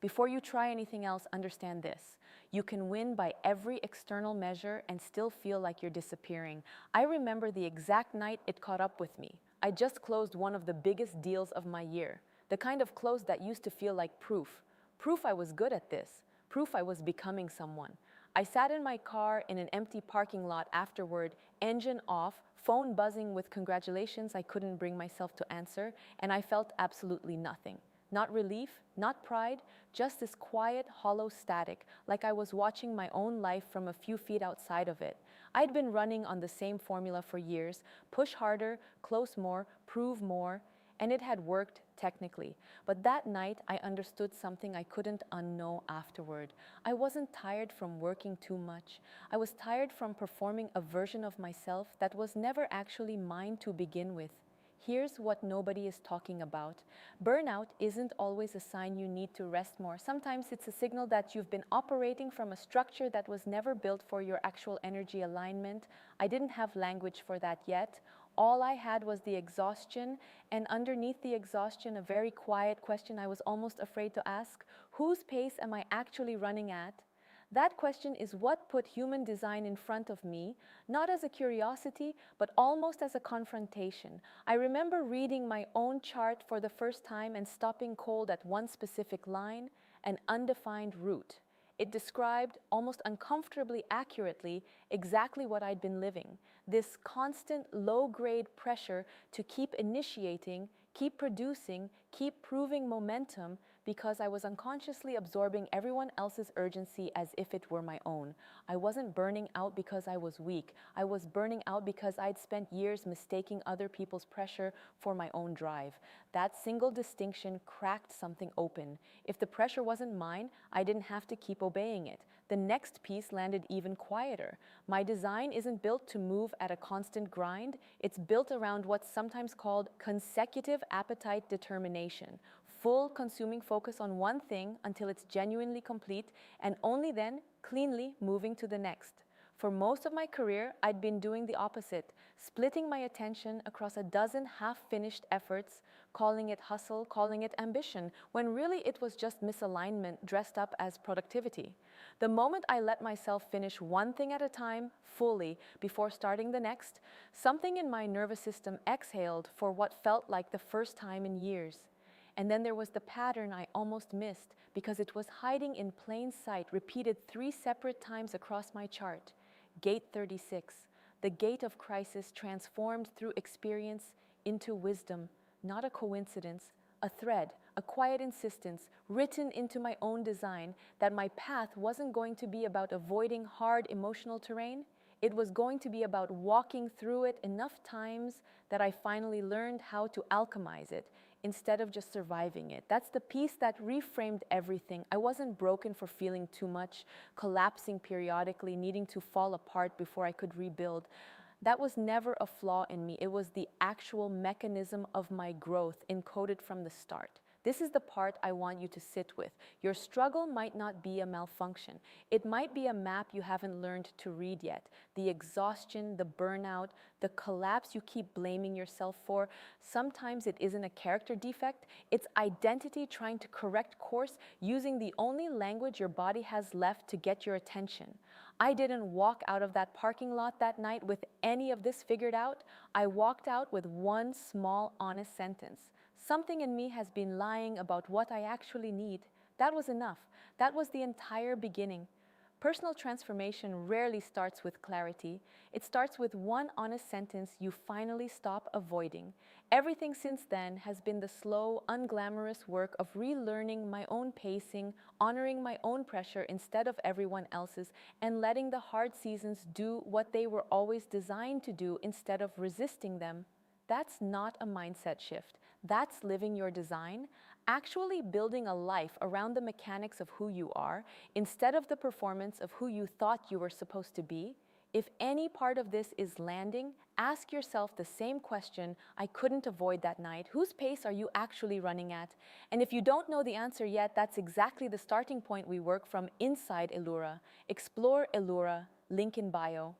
Before you try anything else, understand this. You can win by every external measure and still feel like you're disappearing. I remember the exact night it caught up with me. I just closed one of the biggest deals of my year. The kind of close that used to feel like proof. Proof I was good at this. Proof I was becoming someone. I sat in my car in an empty parking lot afterward, engine off, phone buzzing with congratulations I couldn't bring myself to answer, and I felt absolutely nothing. Not relief, not pride, just this quiet, hollow static, like I was watching my own life from a few feet outside of it. I'd been running on the same formula for years: push harder, close more, prove more, and it had worked technically. But that night, I understood something I couldn't unknow afterward. I wasn't tired from working too much. I was tired from performing a version of myself that was never actually mine to begin with. Here's what nobody is talking about. Burnout isn't always a sign you need to rest more. Sometimes it's a signal that you've been operating from a structure that was never built for your actual energy alignment. I didn't have language for that yet. All I had was the exhaustion, and underneath the exhaustion, a very quiet question I was almost afraid to ask: whose pace am I actually running at? That question is what put human design in front of me, not as a curiosity, but almost as a confrontation. I remember reading my own chart for the first time and stopping cold at one specific line: an undefined route. It described, almost uncomfortably accurately, exactly what I'd been living. This constant low-grade pressure to keep initiating, keep producing, keep proving momentum, because I was unconsciously absorbing everyone else's urgency as if it were my own. I wasn't burning out because I was weak. I was burning out because I'd spent years mistaking other people's pressure for my own drive. That single distinction cracked something open. If the pressure wasn't mine, I didn't have to keep obeying it. The next piece landed even quieter. My design isn't built to move at a constant grind. It's built around what's sometimes called consecutive appetite determination. Full consuming focus on one thing until it's genuinely complete, and only then cleanly moving to the next. For most of my career, I'd been doing the opposite, splitting my attention across a dozen half-finished efforts, calling it hustle, calling it ambition, when really it was just misalignment dressed up as productivity. The moment I let myself finish one thing at a time, fully, before starting the next, something in my nervous system exhaled for what felt like the first time in years. And then there was the pattern I almost missed because it was hiding in plain sight, repeated 3 separate times across my chart. Gate 36, the gate of crisis transformed through experience into wisdom, not a coincidence, a thread, a quiet insistence written into my own design that my path wasn't going to be about avoiding hard emotional terrain. It was going to be about walking through it enough times that I finally learned how to alchemize it instead of just surviving it. That's the piece that reframed everything. I wasn't broken for feeling too much, collapsing periodically, needing to fall apart before I could rebuild. That was never a flaw in me. It was the actual mechanism of my growth encoded from the start. This is the part I want you to sit with. Your struggle might not be a malfunction. It might be a map you haven't learned to read yet. The exhaustion, the burnout, the collapse you keep blaming yourself for. Sometimes it isn't a character defect. It's identity trying to correct course using the only language your body has left to get your attention. I didn't walk out of that parking lot that night with any of this figured out. I walked out with one small, honest sentence. Something in me has been lying about what I actually need. That was enough. That was the entire beginning. Personal transformation rarely starts with clarity. It starts with one honest sentence you finally stop avoiding. Everything since then has been the slow, unglamorous work of relearning my own pacing, honoring my own pressure instead of everyone else's, and letting the hard seasons do what they were always designed to do instead of resisting them. That's not a mindset shift. That's living your design, actually building a life around the mechanics of who you are instead of the performance of who you thought you were supposed to be. If any part of this is landing, ask yourself the same question I couldn't avoid that night. Whose pace are you actually running at? And if you don't know the answer yet, that's exactly the starting point we work from inside Elura. Explore Elura, link in bio.